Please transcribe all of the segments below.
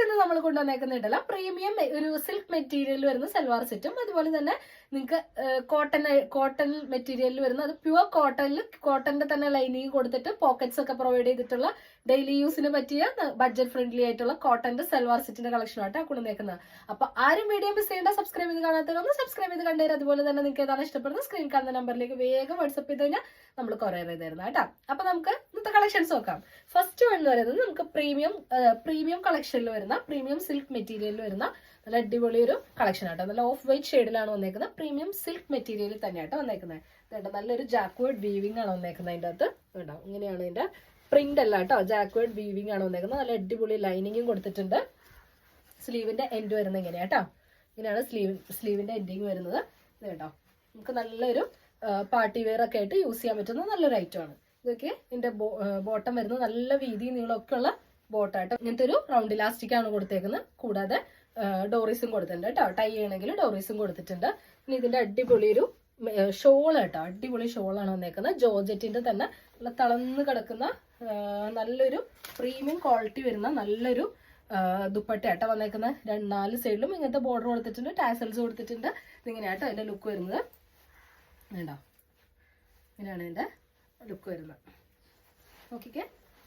ഇന്ന് നമ്മൾ കൊണ്ടുവന്നേക്കുന്നുണ്ടല്ലോ പ്രീമിയം ഒരു സിൽക്ക് മെറ്റീരിയൽ വരുന്ന സൽവാർ സെറ്റും അതുപോലെ തന്നെ നിങ്ങൾക്ക് കോട്ടൺ മെറ്റീരിയലിൽ വരുന്ന അത് പ്യുവർ കോട്ടന്റെ തന്നെ ലൈനിങ് കൊടുത്തിട്ട് പോക്കറ്റ്സ് ഒക്കെ പ്രൊവൈഡ് ചെയ്തിട്ടുള്ള ഡെയിലി യൂസിന് പറ്റിയ ബഡ്ജറ്റ് ഫ്രണ്ട്ലി ആയിട്ടുള്ള കോട്ടന്റെ സൽവാർ സെറ്റിന്റെ കളക്ഷൻ ആയിട്ട് കൊണ്ടുവന്നേക്കുന്നത്. അപ്പൊ ആരും വീഡിയോ മിസ് ചെയ്യേണ്ട, സബ്സ്ക്രൈബ് ചെയ്ത് കാണാത്തവരൊന്ന് സബ്സ്ക്രൈബ് ചെയ്ത് കണ്ടുതരാം. അതുപോലെ തന്നെ നിങ്ങൾക്ക് ഏതാണ് ഇഷ്ടപ്പെടുന്നത് സ്ക്രീൻ കാണുന്ന നമ്പറിലേക്ക് വേഗം വാട്സ്ആപ്പ് ചെയ്ത് കഴിഞ്ഞാൽ നമ്മൾ കൊറിയർ ചെയ്ത് തരുന്നത് കേട്ടോ. അപ്പൊ നമുക്ക് ഇന്നത്തെ കളക്ഷൻസ് നോക്കാം. ഫസ്റ്റ് വൺ എന്ന് പറയുന്നത് നമുക്ക് പ്രീമിയം കളക്ഷനിൽ വരുന്ന പ്രീമിയം സിൽക്ക് മെറ്റീരിയലിൽ വരുന്ന നല്ല അടിപൊളി ഒരു കളക്ഷൻ ആട്ടോ. നല്ല ഓഫ് വൈറ്റ് ഷെയ്ഡിലാണ് വന്നേക്കുന്നത്. പ്രീമിയം സിൽക്ക് മെറ്റീരിയലിൽ തന്നെയാട്ടോ വന്നേക്കുന്നത്. നല്ലൊരു ജാക്വേർഡ് വീവിംഗ് ആണ് വന്നേക്കുന്നത്. അതിൻ്റെ അകത്ത് കേട്ടോ ഇങ്ങനെയാണ് ഇതിന്റെ പ്രിന്റ് അല്ല കേട്ടോ, ജാക്വേർഡ് വീവിംഗ് ആണ് വന്നേക്കുന്നത്. നല്ല അടിപൊളി ലൈനിങ്ങും കൊടുത്തിട്ടുണ്ട്. സ്ലീവിന്റെ എൻഡ് വരുന്നത് ഇങ്ങനെയാട്ടോ. ഇങ്ങനെയാണ് സ്ലീവിന്റെ എൻഡിങ് വരുന്നത്. ഇത് കേട്ടോ നമുക്ക് നല്ലൊരു പാർട്ടി വെയർ ഒക്കെ ആയിട്ട് യൂസ് ചെയ്യാൻ പറ്റുന്ന നല്ലൊരു ഐറ്റം ആണ്. ഇതൊക്കെ ഇതിന്റെ ബോട്ടം വരുന്നത് നല്ല വീതി നീളമൊക്കെ ഉള്ള ബോട്ടായിട്ട് ഇങ്ങനത്തെ ഒരു റൗണ്ട് ഇലാസ്റ്റിക് ആണ് കൊടുത്തേക്കുന്നത്. കൂടാതെ ഡോറീസും കൊടുത്തിട്ടുണ്ട് കേട്ടോ. ടൈ ചെയ്യണമെങ്കിൽ ഡോറീസും കൊടുത്തിട്ടുണ്ട്. ഇനി ഇതിന്റെ അടിപൊളി ഒരു ഷോൾ കേട്ടോ, അടിപൊളി ഷോളാണ് വന്നേക്കുന്നത്. ജോർജറ്റിന്റെ തന്നെ നല്ല തളർന്ന് കിടക്കുന്ന നല്ലൊരു പ്രീമിയം ക്വാളിറ്റി വരുന്ന നല്ലൊരു ദുപ്പട്ടയാട്ടോ വന്നേക്കുന്നത്. 4 സൈഡിലും ഇങ്ങനത്തെ ബോർഡർ കൊടുത്തിട്ടുണ്ട്, ടാസൽസ് കൊടുത്തിട്ടുണ്ട്. ഇതിങ്ങനെയാട്ടോ അതിന്റെ ലുക്ക് വരുന്നത്. വേണ്ടോ ഇങ്ങനെയാണ് ഇതിന്റെ ലുക്ക് വരുന്നത്. ഓക്കെ,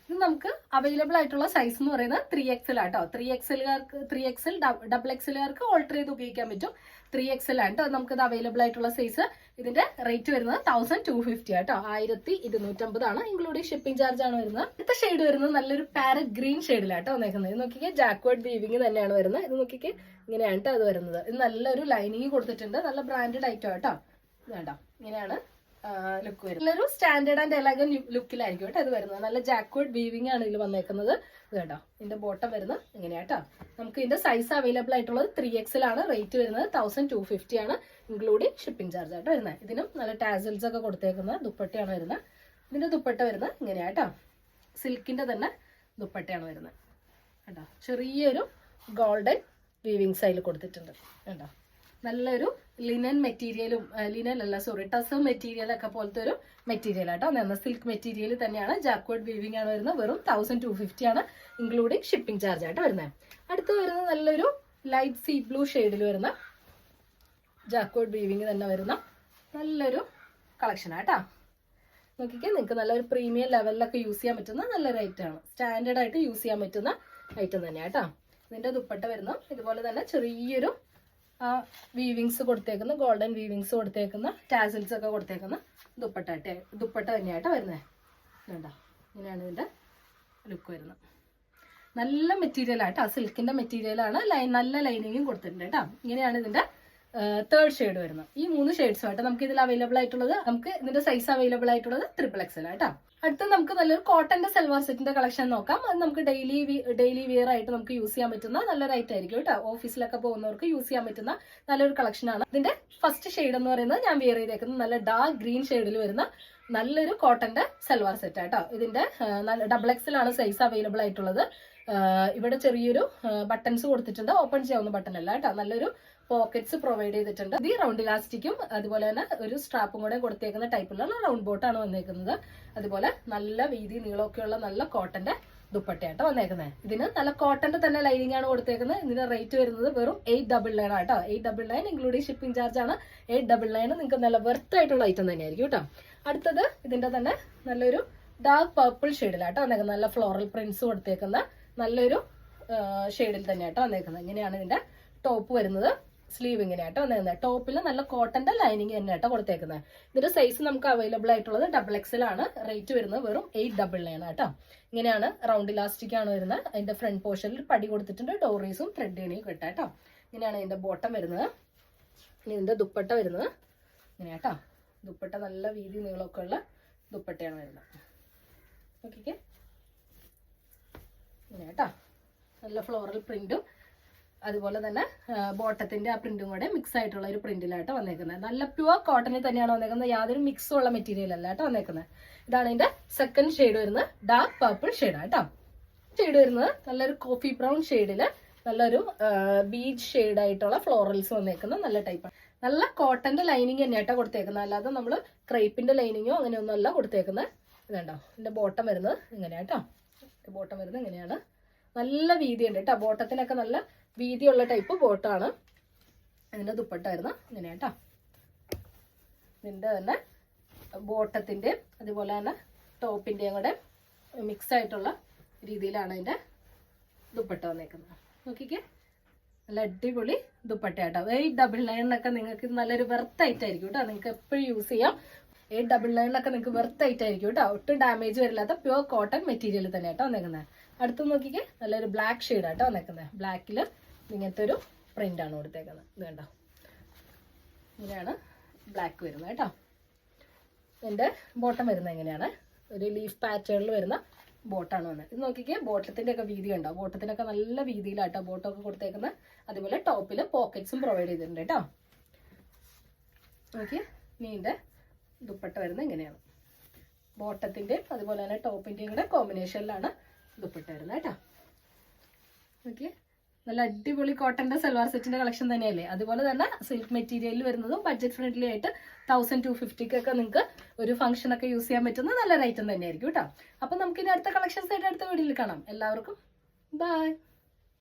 ഇത് നമുക്ക് അവൈലബിൾ ആയിട്ടുള്ള സൈസ് എന്ന് പറയുന്നത് 3XL ആട്ടോ. 3XL ഡബിൾ എക്സലുകാർക്ക് ഓൾട്ടർ ചെയ്ത് ഉപയോഗിക്കാൻ പറ്റും. 3XL ആണ് കേട്ടോ നമുക്കിത് അവൈലബിൾ ആയിട്ടുള്ള സൈസ്. ഇതിന്റെ റേറ്റ് വരുന്നത് 1250 ആട്ടോ, 1250 ആണ്. ഇൻക്ലൂഡിംഗ് ഷിപ്പിംഗ് ചാർജ് ആണ് വരുന്നത്. അടുത്ത ഷെയ്ഡ് വരുന്നത് നല്ലൊരു പാരറ്റ് ഗ്രീൻ ഷെയ്ഡിലാട്ടോ വന്നേക്കുന്നത്. ഇത് നോക്കിക്കേ ജാക്വേർഡ് വീവിംഗ് തന്നെയാണ് വരുന്നത്. ഇത് നോക്കിക്കേ ഇങ്ങനെയാണ് കേട്ടോ അത് വരുന്നത്. ഇത് നല്ലൊരു ലൈനിങ് കൊടുത്തിട്ടുണ്ട്. നല്ല ബ്രാൻഡഡ് ഐറ്റം ആട്ടോ. വേണ്ട ഇങ്ങനെയാണ് ലുക്ക് വരും. നല്ലൊരു സ്റ്റാൻഡേർഡ് ആൻഡ് എലഗൻ ലുക്കിലായിരിക്കും കേട്ടോ ഇത് വരുന്നത്. നല്ല ജാക്വേർഡ് വീവിംഗ് ആണ് ഇതിൽ വന്നേക്കുന്നത്. ഇത് കേട്ടോ ഇതിന്റെ ബോട്ടം വരുന്നത് ഇങ്ങനെയാട്ടോ. നമുക്ക് ഇതിന്റെ സൈസ് അവൈലബിൾ ആയിട്ടുള്ളത് 3XL ആണ്. റേറ്റ് വരുന്നത് 1250 ആണ്, ഇൻക്ലൂഡിംഗ് ഷിപ്പിംഗ് ചാർജ് ആട്ടോ വരുന്നത്. ഇതിനും നല്ല ടാസൽസ് ഒക്കെ കൊടുത്തേക്കുന്ന ദുപ്പട്ടയാണ് വരുന്നത്. ഇതിന്റെ ദുപ്പട്ട വരുന്നത് ഇങ്ങനെയാട്ടോ, സിൽക്കിന്റെ തന്നെ ദുപ്പട്ടയാണ് വരുന്നത് കേട്ടോ. ചെറിയൊരു ഗോൾഡൻ വീവിംഗ് സ്റ്റൈൽ കൊടുത്തിട്ടുണ്ട് കേട്ടോ. നല്ലൊരു ലിനൻ മെറ്റീരിയലും ടസർ മെറ്റീരിയൽ ഒക്കെ പോലത്തെ ഒരു മെറ്റീരിയൽ ആട്ടോ. സിൽക്ക് മെറ്റീരിയൽ തന്നെയാണ്. ജാക്വേർഡ് വീവിംഗ് ആണ് വരുന്നത്. വെറും 1250 ആണ്, ഇൻക്ലൂഡിംഗ് ഷിപ്പിംഗ് ചാർജ് ആയിട്ട് വരുന്നത്. അടുത്ത് വരുന്നത് നല്ലൊരു ലൈറ്റ് സീ ബ്ലൂ ഷെയ്ഡിൽ വരുന്ന ജാക്വേർഡ് വീവിംഗ് തന്നെ വരുന്ന നല്ലൊരു കളക്ഷൻ ആട്ടോ. നോക്കിക്കേ, നിങ്ങൾക്ക് നല്ലൊരു പ്രീമിയം ലെവലിലൊക്കെ യൂസ് ചെയ്യാൻ പറ്റുന്ന നല്ലൊരു ഐറ്റം ആണ്. സ്റ്റാൻഡേർഡ് ആയിട്ട് യൂസ് ചെയ്യാൻ പറ്റുന്ന ഐറ്റം തന്നെയാട്ടോ. ഇതിന്റെ ദുപ്പട്ട വരുന്ന ഇതുപോലെ തന്നെ ചെറിയൊരു വീവിങ്സ് കൊടുത്തേക്കുന്ന ഗോൾഡൻ വീവിങ്സ് കൊടുത്തേക്കുന്ന ടാസൽസ് ഒക്കെ കൊടുത്തേക്കുന്ന ദുപ്പട്ട തന്നെയായിട്ട് വരുന്നത്. വേണ്ട ഇങ്ങനെയാണ് ഇതിന്റെ ലുക്ക് വരുന്നത്. നല്ല മെറ്റീരിയൽ ആയിട്ട് സിൽക്കിന്റെ മെറ്റീരിയലാണ്. നല്ല ലൈനിങ്ങും കൊടുത്തിട്ടുണ്ട് കേട്ടോ. ഇങ്ങനെയാണ് ഇതിന്റെ തേർഡ് ഷെയ്ഡ് വരുന്നത്. ഈ 3 ഷെയ്ഡ്സുമായിട്ട് നമുക്ക് ഇതിൽ അവൈലബിൾ ആയിട്ടുള്ളത്, നമുക്ക് ഇതിന്റെ സൈസ് അവൈലബിൾ ആയിട്ടുള്ളത് XXL ആട്ടോ. അടുത്ത നമുക്ക് നല്ലൊരു കോട്ടന്റെ സൽവാർ സെറ്റിന്റെ കളക്ഷൻ നോക്കാം. അത് നമുക്ക് ഡെയിലി വിയർ ആയിട്ട് നമുക്ക് യൂസ് ചെയ്യാൻ പറ്റുന്ന നല്ലൊരു ഐറ്റം ആയിരിക്കും കേട്ടോ. ഓഫീസിലൊക്കെ പോകുന്നവർക്ക് യൂസ് ചെയ്യാൻ പറ്റുന്ന നല്ലൊരു കളക്ഷൻ ആണ്. ഇതിന്റെ ഫസ്റ്റ് ഷെയ്ഡ് എന്ന് പറയുന്നത് ഞാൻ വിയർ ചെയ്തേക്കുന്നത് നല്ല ഡാർക്ക് ഗ്രീൻ ഷെയ്ഡിൽ വരുന്ന നല്ലൊരു കോട്ടന്റെ സൽവാർ സെറ്റ് ആട്ടോ. ഇതിന്റെ XXL ആണ് സൈസ് അവൈലബിൾ ആയിട്ടുള്ളത്. ഇവിടെ ചെറിയൊരു ബട്ടൺസ് കൊടുത്തിട്ടുണ്ട്. ഓപ്പൺ ചെയ്യാവുന്ന ബട്ടൺ അല്ല കേട്ടോ. നല്ലൊരു പോക്കറ്റ്സ് പ്രൊവൈഡ് ചെയ്തിട്ടുണ്ട്. ഈ റൗണ്ട് ഇലാസ്റ്റിക്കും അതുപോലെ തന്നെ ഒരു സ്ട്രാപ്പും കൂടെ കൊടുത്തേക്കുന്ന ടൈപ്പിലുള്ള റൗണ്ട് ബോട്ടാണ് വന്നേക്കുന്നത്. അതുപോലെ നല്ല വീതി നീളമൊക്കെയുള്ള നല്ല കോട്ടന്റെ ദുപ്പട്ടയാട്ടോ വന്നേക്കുന്നത്. ഇതിന് നല്ല കോട്ടന്റെ തന്നെ ലൈനിങ് ആണ് കൊടുത്തേക്കുന്നത്. ഇതിന്റെ റേറ്റ് വരുന്നത് വെറും 899 ആട്ടോ. 899 ഇൻക്ലൂഡിംഗ് ഷിപ്പിംഗ് ചാർജ് ആണ്. 899 നിങ്ങൾക്ക് നല്ല വെർത്ത് ആയിട്ടുള്ള ഐറ്റം തന്നെയായിരിക്കും കേട്ടോ. അടുത്തത് ഇതിന്റെ തന്നെ നല്ലൊരു ഡാർക്ക് പർപ്പിൾ ഷെയ്ഡിലാട്ടോ വന്നേക്കുന്നത്. നല്ല ഫ്ലോറൽ പ്രിന്റ്സ് കൊടുത്തേക്കുന്ന നല്ലൊരു ഷെയ്ഡിൽ തന്നെയാട്ടോ വന്നേക്കുന്നത്. ഇങ്ങനെയാണ് ഇതിന്റെ ടോപ്പ് വരുന്നത്. സ്ലീവ് ഇങ്ങനെയാട്ടോ വന്നേക്കുന്നത്. ടോപ്പിൽ നല്ല കോട്ടന്റെ ലൈനിങ് തന്നെയാട്ടോ കൊടുത്തേക്കുന്നത്. ഇതിന്റെ സൈസ് നമുക്ക് അവൈലബിൾ ആയിട്ടുള്ളത് XXL ആണ്. റേറ്റ് വരുന്നത് വെറും 899 ആട്ടോ. ഇങ്ങനെയാണ് റൗണ്ട് ഇലാസ്റ്റിക് ആണ് വരുന്നത്. അതിന്റെ ഫ്രണ്ട് പോർഷനിൽ പടി കൊടുത്തിട്ടുണ്ട്. ഡോറീസും ത്രെഡ് ഏണിയും കിട്ടാട്ടോ. ഇങ്ങനെയാണ് ഇതിന്റെ ബോട്ടം വരുന്നത്. ഇനി ഇതിന്റെ ദുപ്പട്ട വരുന്നത് ഇങ്ങനെയാട്ടോ. ദുപ്പട്ട നല്ല വീതി നീളമൊക്കെ ഉള്ള ദുപ്പട്ടയാണ് വരുന്നത്. ഓക്കെ, ഇങ്ങനെയാട്ടോ. നല്ല ഫ്ലോറൽ പ്രിന്റും അതുപോലെ തന്നെ ബോട്ടത്തിന്റെ ആ പ്രിന്റും കൂടെ മിക്സ് ആയിട്ടുള്ള ഒരു പ്രിന്റിലായിട്ട് വന്നേക്കുന്നത്. നല്ല പ്യുവർ കോട്ടണിൽ തന്നെയാണ് വന്നേക്കുന്നത്. യാതൊരു മിക്സും ഉള്ള മെറ്റീരിയൽ അല്ല കേട്ടോ വന്നേക്കുന്നത്. ഇതാണ് ഇതിന്റെ സെക്കൻഡ് ഷെയ്ഡ് വരുന്നത്. ഡാർക്ക് പർപ്പിൾ ഷെയ്ഡ് ആട്ടോ. ഷെയ്ഡ് വരുന്നത് നല്ലൊരു കോഫി ബ്രൗൺ ഷെയ്ഡില് നല്ലൊരു ബീച്ച് ഷെയ്ഡ് ആയിട്ടുള്ള ഫ്ലോറൽസ് വന്നേക്കുന്ന നല്ല ടൈപ്പാണ്. നല്ല കോട്ടന്റെ ലൈനിങ് തന്നെയാട്ടോ കൊടുത്തേക്കുന്നത്. അല്ലാതെ നമ്മൾ ക്രേപ്പിന്റെ ലൈനിങ്ങോ അങ്ങനെയൊന്നും അല്ല കൊടുത്തേക്കുന്നത്. ഇതുണ്ടോ ഇതിന്റെ ബോട്ടം വരുന്നത് ഇങ്ങനെയാട്ടോ. ബോട്ടം വരുന്നത് ഇങ്ങനെയാണ്. നല്ല വീതിയുണ്ട് കേട്ടോ. ബോട്ടത്തിനൊക്കെ നല്ല വീതിയുള്ള ടൈപ്പ് ബോട്ടാണ്. ഇതിന്റെ ദുപ്പട്ട വരുന്ന ഇങ്ങനെ കേട്ടോ. ഇതിന്റെ തന്നെ ബോട്ടത്തിന്റെ അതുപോലെ തന്നെ ടോപ്പിന്റെയും കൂടെ മിക്സ് ആയിട്ടുള്ള രീതിയിലാണ് ഇതിന്റെ ദുപ്പട്ട വന്നേക്കുന്നത്. നോക്കിക്കേ, നല്ല അടിപൊളി ദുപ്പട്ടയാട്ടോ. 899 നിങ്ങൾക്ക് നല്ലൊരു വെർത്ത് ആയിട്ടായിരിക്കും കേട്ടോ. നിങ്ങൾക്ക് എപ്പോഴും യൂസ് ചെയ്യാം. 899 നിങ്ങൾക്ക് വെർത്ത് ആയിട്ടായിരിക്കും കേട്ടോ. ഒട്ടും ഡാമേജ് വരില്ലാത്ത പ്യുവർ കോട്ടൺ മെറ്റീരിയൽ തന്നെ കേട്ടോ വന്നേക്കുന്നത്. അടുത്ത് നോക്കിക്കേ, നല്ലൊരു ബ്ലാക്ക് ഷെയ്ഡാട്ടോ വന്നേക്കുന്നത്. ബ്ലാക്കിൽ ഇങ്ങനത്തെ ഒരു പ്രിന്റ് ആണ് കൊടുത്തേക്കുന്നത്. ഇത് കണ്ടോ, ഇങ്ങനെയാണ് ബ്ലാക്ക് വരുന്നത് കേട്ടോ. ഇതിന്റെ ബോട്ടം വരുന്നത് എങ്ങനെയാണ്, ഒരു ലീഫ് പാറ്റേണിൽ വരുന്ന ബോട്ടാണ് വന്നത്. ഇത് നോക്കിക്കേ, ബോട്ടത്തിന്റെ ഒക്കെ വീതി ഉണ്ടോ. ബോട്ടത്തിനൊക്കെ നല്ല വീതിയിലാട്ടോ ബോട്ടൊക്കെ കൊടുത്തേക്കുന്നത്. അതുപോലെ ടോപ്പിൽ പോക്കറ്റ്സും പ്രൊവൈഡ് ചെയ്തിട്ടുണ്ട് കേട്ടോ. നോക്കിയേ, നീന്റെ ദുപ്പട്ട വരുന്നത് എങ്ങനെയാണ്. ബോട്ടത്തിന്റെയും അതുപോലെ തന്നെ ടോപ്പിന്റെയും കൂടെ കോമ്പിനേഷനിലാണ് ദുപ്പട്ട വരുന്നത് കേട്ടോ. നോക്കിയേ, നല്ല അടിപൊളി കോട്ടന്റെ സൽവാർ സെറ്റിന്റെ കളക്ഷൻ തന്നെയല്ലേ. അതുപോലെ തന്നെ സിൽക്ക് മെറ്റീരിയലിൽ വരുന്നതും ബഡ്ജറ്റ് ഫ്രണ്ട്ലി ആയിട്ട് 1250 നിങ്ങൾക്ക് ഒരു ഫംഗ്ഷൻ ഒക്കെ യൂസ് ചെയ്യാൻ പറ്റുന്ന നല്ലൊരു ഐറ്റം തന്നെയായിരിക്കും കേട്ടോ. അപ്പൊ നമുക്ക് ഇനി അടുത്ത കളക്ഷൻസ് ആയിട്ട് അടുത്ത വീഡിയോയിൽ കാണാം. എല്ലാവർക്കും ബൈ.